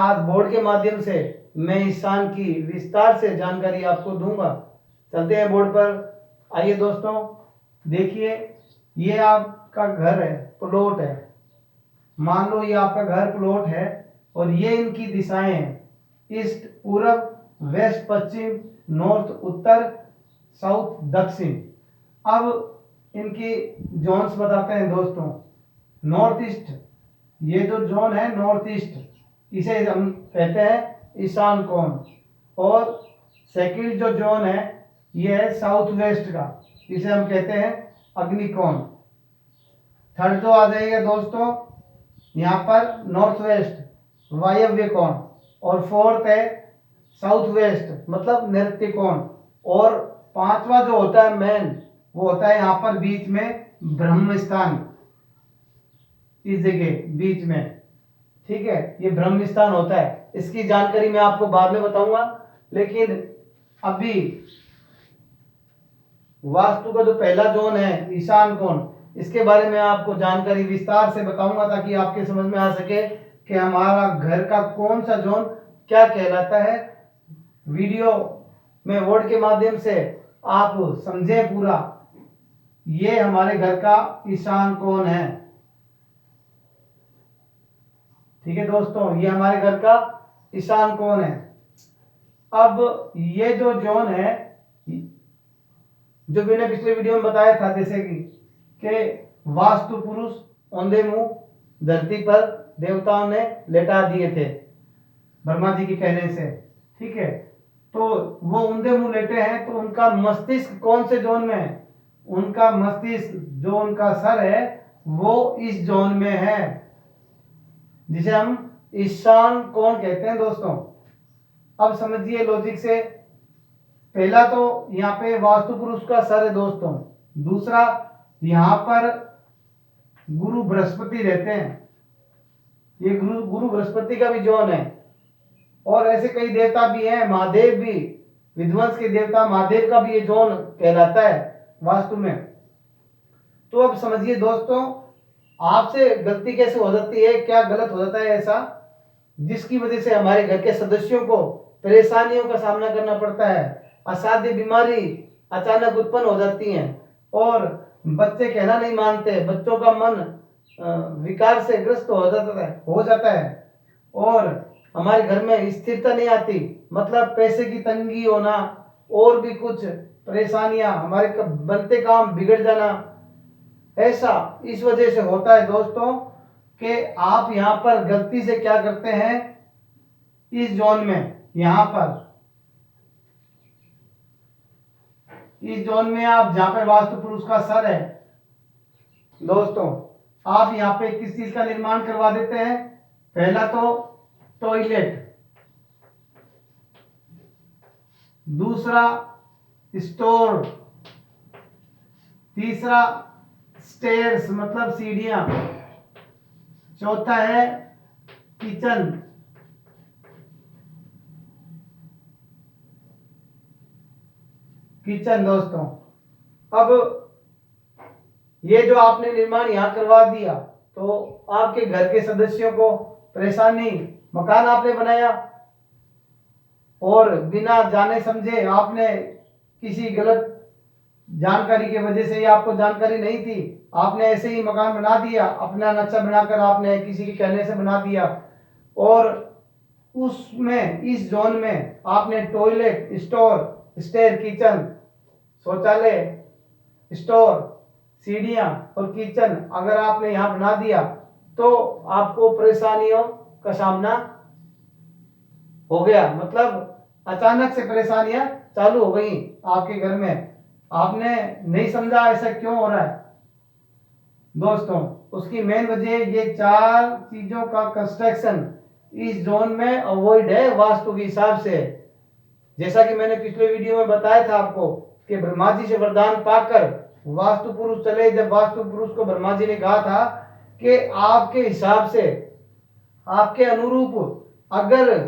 आज बोर्ड के माध्यम से मैं इस स्थान की विस्तार से जानकारी आपको दूंगा। चलते हैं बोर्ड पर। आइए दोस्तों, देखिए ये आपका घर है, प्लॉट है। मान लो ये आपका घर प्लॉट है और ये इनकी दिशाएं हैं, ईस्ट पूरब, वेस्ट पश्चिम, नॉर्थ उत्तर, साउथ दक्षिण। अब इनकी जोन्स बताते हैं दोस्तों। नॉर्थ ईस्ट, ये जो जोन है नॉर्थ ईस्ट, इसे हम कहते हैं ईशान कोण। और सेकंड जो जोन है ये है साउथ वेस्ट का, इसे हम कहते हैं अग्निकोण। थर्ड जो आ जाएगा दोस्तों यहाँ पर नॉर्थ वेस्ट, वायव्य कोण। और फोर्थ है साउथ वेस्ट, मतलब नैऋत्य कोण। और पांचवा जो होता है मेन, वो होता है यहाँ पर बीच में ब्रह्म स्थान, इस जगह बीच में। ठीक है, ये ब्रह्म स्थान होता है। इसकी जानकारी मैं आपको बाद में बताऊंगा, लेकिन अभी वास्तु का जो पहला जोन है ईशान कोण, इसके बारे में आपको जानकारी विस्तार से बताऊंगा ताकि आपके समझ में आ सके कि हमारा घर का कौन सा जोन क्या कहलाता है। वीडियो में वर्ड के माध्यम से आप समझें पूरा। ये हमारे घर का ईशान कोण है। ठीक है दोस्तों, ये हमारे घर का ईशान कोण है। अब ये जो जोन है, जो मैंने पिछले वीडियो में बताया था, जैसे कि वास्तु पुरुष औंधे मुंह धरती पर देवताओं ने लेटा दिए थे ब्रह्मा जी के कहने से। ठीक है, तो वो औंधे मुंह लेटे हैं, तो उनका मस्तिष्क कौन से जोन में है? उनका मस्तिष्क, जो उनका सर है, वो इस जोन में है, जिसे हम ईशान कोण कहते हैं दोस्तों। अब समझिए लॉजिक से। पहला तो यहाँ पे वास्तु पुरुष का सर है दोस्तों। दूसरा, यहाँ पर गुरु बृहस्पति रहते हैं, ये गुरु बृहस्पति का भी जोन है। और ऐसे कई देवता भी हैं, महादेव भी, विध्वंस के देवता महादेव का भी ये जोन कहलाता है वास्तु में। तो अब समझिए दोस्तों, आपसे गलती कैसे हो जाती है, क्या गलत हो जाता है ऐसा, जिसकी वजह से हमारे घर के सदस्यों को परेशानियों का सामना करना पड़ता है। असाध्य बीमारी अचानक उत्पन्न हो जाती हैं और बच्चे कहना नहीं मानते, बच्चों का मन विकार से ग्रस्त हो जाता है और हमारे घर में स्थिरता नहीं आती, मतलब पैसे की तंगी होना और भी कुछ परेशानियां, हमारे बनते काम बिगड़ जाना। ऐसा इस वजह से होता है दोस्तों कि आप यहां पर गलती से क्या करते हैं, इस जोन में, यहां पर इस जोन में आप जहां पर वास्तु पुरुष का सर है दोस्तों, आप यहां पे किस चीज का निर्माण करवा देते हैं? पहला तो टॉयलेट, दूसरा स्टोर, तीसरा स्टेयर्स मतलब सीढ़ियां, चौथा है किचन, दोस्तों। अब ये जो आपने निर्माण यहां करवा दिया, तो आपके घर के सदस्यों को परेशानी, मकान आपने बनाया और बिना जाने समझे, आपने किसी गलत जानकारी की वजह से, आपको जानकारी नहीं थी, आपने ऐसे ही मकान बना दिया, अपना नक्शा बनाकर आपने किसी के कहने से बना दिया, और उसमें इस जोन में आपने टॉयलेट, स्टोर, स्टेयर, किचन, शौचालय, स्टोर, सीढ़ियां और किचन अगर आपने यहां बना दिया, तो आपको परेशानियों का सामना हो गया, मतलब अचानक से परेशानियां चालू हो गई आपके घर में। आपने नहीं समझा ऐसा क्यों हो रहा है दोस्तों। उसकी मेन वजह ये चार चीजों का कंस्ट्रक्शन इस जोन में अवॉइड है वास्तु के हिसाब से। जैसा कि मैंने पिछले वीडियो में बताया था आपको कि ब्रह्मा जी से वरदान पाकर वास्तु पुरुष चले, जब वास्तु पुरुष को ब्रह्मा जी ने कहा था कि आपके हिसाब से, आपके अनुरूप अगर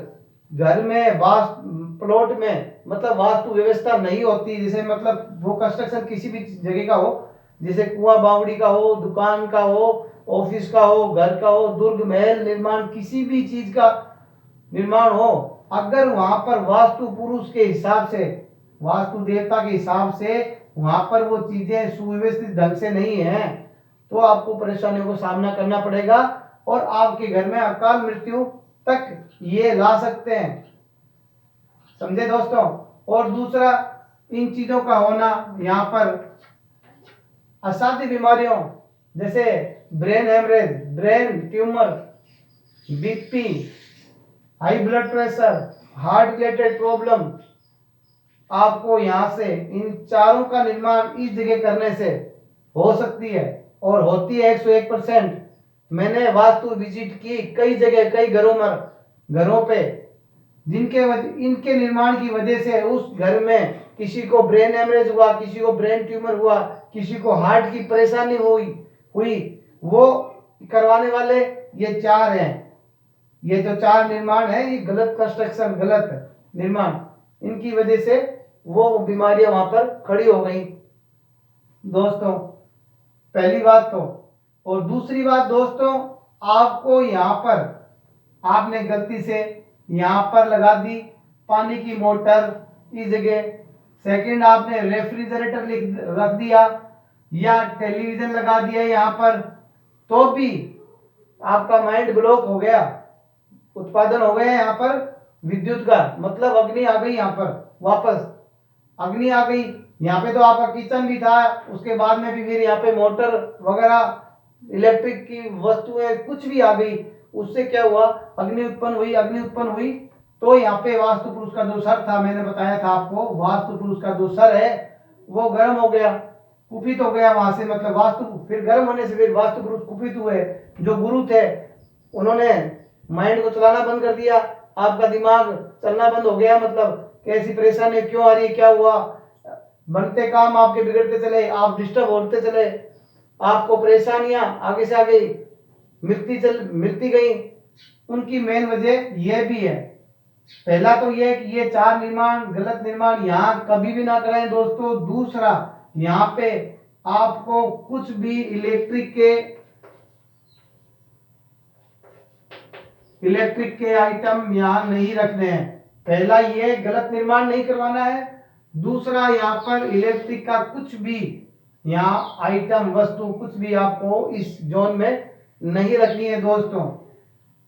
घर में प्लॉट में मतलब वास्तु व्यवस्था नहीं होती, जैसे मतलब वो कंस्ट्रक्शन किसी भी जगह का हो, जैसे कुआं बावड़ी का हो, दुकान का हो, ऑफिस का हो, घर का हो, दुर्ग महल निर्माण किसी भी चीज का निर्माण हो, अगर वहां पर वास्तु पुरुष के हिसाब से, वास्तु देवता के हिसाब से वहां पर वो चीजें सुव्यवस्थित ढंग से नहीं है, तो आपको परेशानियों को सामना करना पड़ेगा और आपके घर में अकाल मृत्यु तक ये ला सकते हैं। समझे दोस्तों। और दूसरा, इन चीजों का होना यहाँ पर असाध्य बीमारियों जैसे brain haemorrhage, brain tumour, BP, high blood pressure, heart related problem, आपको यहाँ से इन चारों का निर्माण इस जगह करने से हो सकती है और होती है 101%। मैंने वास्तु विजिट की कई जगह, कई घरों पे, इनके निर्माण की वजह से उस घर में किसी को ब्रेन हेमरेज हुआ, किसी को ब्रेन ट्यूमर हुआ, किसी को हार्ट की परेशानी हुई, वो करवाने वाले ये चार हैं। ये जो चार निर्माण है, ये गलत कंस्ट्रक्शन, गलत निर्माण, इनकी वजह से वो बीमारियां वहां पर खड़ी हो गई दोस्तों, पहली बात तो। और दूसरी बात दोस्तों, आपको यहाँ पर आपने गलती से यहाँ पर लगा दी पानी की मोटर इस जगह, सेकंड आपने रेफ्रिजरेटर रख दिया या टेलीविजन लगा दिया यहाँ पर, तो भी आपका माइंड ब्लॉक हो गया, उत्पादन हो गया यहाँ पर विद्युत का, मतलब अग्नि आ गई यहाँ पर, वापस अग्नि आ गई। यहाँ पे तो आपका किचन भी था, उसके बाद में भी फिर यहाँ पे मोटर वगैरह, इलेक्ट्रिक की वस्तुएं कुछ भी आ गई, उससे क्या हुआ, अग्नि उत्पन्न हुई। तो यहाँ पे वास्तु पुरुष का जो सर था, मैंने बताया था आपको, वास्तु पुरुष का जो सर है वो गर्म हो गया, कुपित हो गया वहां से, मतलब वास्तु फिर गर्म होने से फिर वास्तु पुरुष कुपित हुए। जो गुरु थे उन्होंने माइंड को चलाना बंद कर दिया, आपका दिमाग चलना बंद हो गया, मतलब कैसी परेशानी क्यों आ रही है, क्या हुआ, बनते काम आपके बिगड़ते चले, आप डिस्टर्ब होते चले, आपको परेशानियां आगे से आगे मिलती गई। उनकी मेन वजह यह भी है, पहला तो यह कि ये चार निर्माण, गलत निर्माण यहाँ कभी भी ना करें दोस्तों। दूसरा, यहाँ पे आपको कुछ भी इलेक्ट्रिक के आइटम यहाँ नहीं रखने हैं। पहला ये गलत निर्माण नहीं करवाना है, दूसरा यहाँ पर इलेक्ट्रिक का कुछ भी यहाँ आइटम, वस्तु कुछ भी आपको इस जोन में नहीं रखनी है दोस्तों।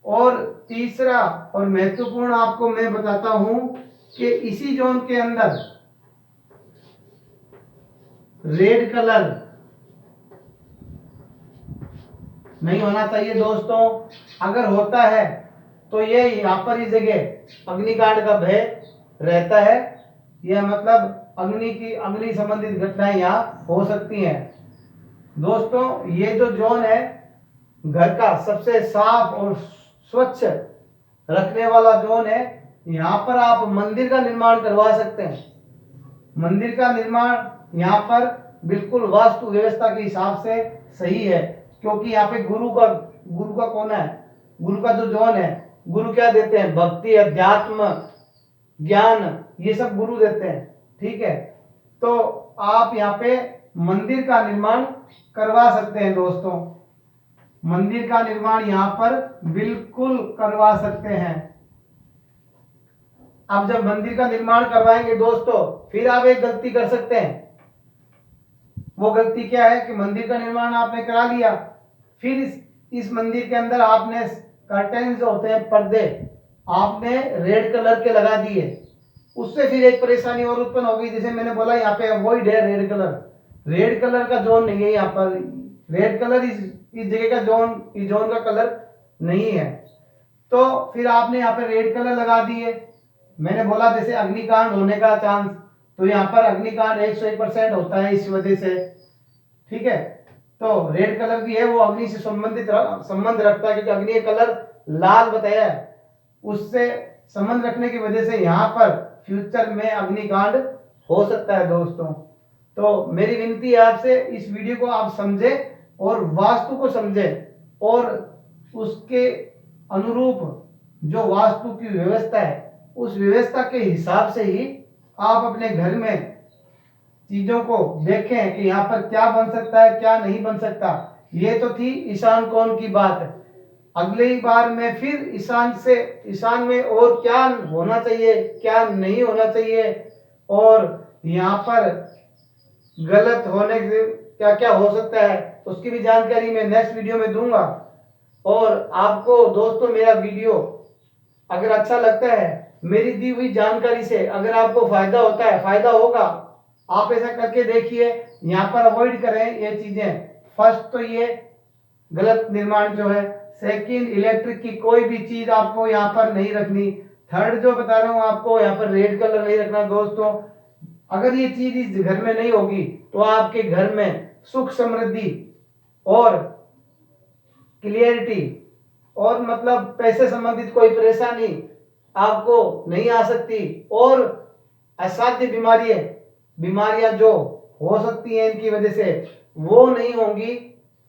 और तीसरा और महत्वपूर्ण आपको मैं बताता हूं कि इसी जोन के अंदर रेड कलर नहीं होना चाहिए दोस्तों। अगर होता है तो ये यहाँ पर इस जगह अग्निकांड का भय रहता है, यह मतलब अग्नि संबंधित घटनाएं यहाँ हो सकती हैं दोस्तों। ये जो जोन है घर का सबसे साफ और स्वच्छ रखने वाला जोन है, यहाँ पर आप मंदिर का निर्माण करवा सकते हैं। मंदिर का निर्माण यहाँ पर बिल्कुल वास्तु व्यवस्था के हिसाब से सही है, क्योंकि यहाँ पे गुरु का कोना है, गुरु का जो जोन है, गुरु क्या देते हैं, भक्ति, अध्यात्म, ज्ञान, ये सब गुरु देते हैं, ठीक है। तो आप यहाँ पे मंदिर का निर्माण करवा सकते हैं दोस्तों, मंदिर का निर्माण यहाँ पर बिल्कुल करवा सकते हैं। अब जब मंदिर का निर्माण करवाएंगे दोस्तों, फिर आप एक गलती कर सकते हैं। वो गलती क्या है कि मंदिर का निर्माण आपने करा लिया, फिर इस मंदिर के अंदर आपने कर्टेन्स होते हैं, पर्दे आपने रेड कलर के लगा दिए, उससे फिर एक परेशानी और उत्पन्न हो गई। जैसे मैंने बोला यहाँ पे अवॉइड है रेड कलर का जोन नहीं है यहाँ पर, रेड कलर इस जगह का इस जोन का कलर नहीं है। तो फिर आपने यहाँ पे रेड कलर लगा दिए, मैंने बोला जैसे अग्निकांड होने का चांस, तो यहाँ पर अग्निकांड 101% होता है इस वजह से, ठीक है। तो रेड कलर भी है, वो अग्नि से संबंध रखता है, क्योंकि अग्नि का कलर लाल बताया है, उससे संबंध रखने की वजह से यहाँ पर फ्यूचर में अग्निकांड हो सकता है दोस्तों। तो मेरी विनती है आपसे, इस वीडियो को आप समझे और वास्तु को समझे और उसके अनुरूप जो वास्तु की व्यवस्था है, उस व्यवस्था के हिसाब से ही आप अपने घर में चीजों को देखें कि यहाँ पर क्या बन सकता है, क्या नहीं बन सकता। ये तो थी ईशान कोण की बात। अगली बार में फिर ईशान में और क्या होना चाहिए, क्या नहीं होना चाहिए, और यहाँ पर गलत होने से क्या क्या हो सकता है, उसकी भी जानकारी मैं नेक्स्ट वीडियो में दूंगा। और आपको दोस्तों मेरा वीडियो अगर अच्छा लगता है, मेरी दी हुई जानकारी से अगर आपको फायदा होता है, फायदा होगा, आप ऐसा करके देखिए। यहाँ पर अवॉइड करें ये चीजें। फर्स्ट तो ये गलत निर्माण जो है, सेकंड इलेक्ट्रिक की कोई भी चीज आपको यहाँ पर नहीं रखनी, थर्ड जो बता रहा हूँ आपको यहाँ पर रेड कलर नहीं रखना दोस्तों। अगर ये चीज इस घर में नहीं होगी तो आपके घर में सुख समृद्धि और क्लियरिटी और मतलब पैसे संबंधित कोई परेशानी आपको नहीं आ सकती, और असाध्य बीमारियां जो हो सकती हैं इनकी वजह से, वो नहीं होंगी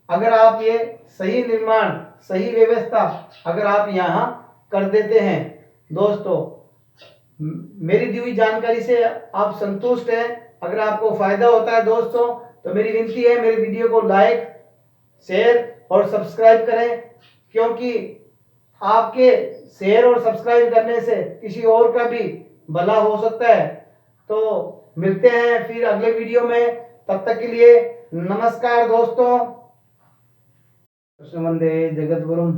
अगर आप ये सही निर्माण, सही व्यवस्था अगर आप यहाँ कर देते हैं। दोस्तों मेरी दी हुई जानकारी से आप संतुष्ट हैं? अगर आपको फायदा होता है दोस्तों, तो मेरी विनती है मेरे वीडियो को लाइक, शेयर और सब्सक्राइब करें, क्योंकि आपके शेयर और सब्सक्राइब करने से किसी और का भी भला हो सकता है। तो मिलते हैं फिर अगले वीडियो में, तब तक के लिए नमस्कार दोस्तों। कृष्ण वंदे जगत गुरुम।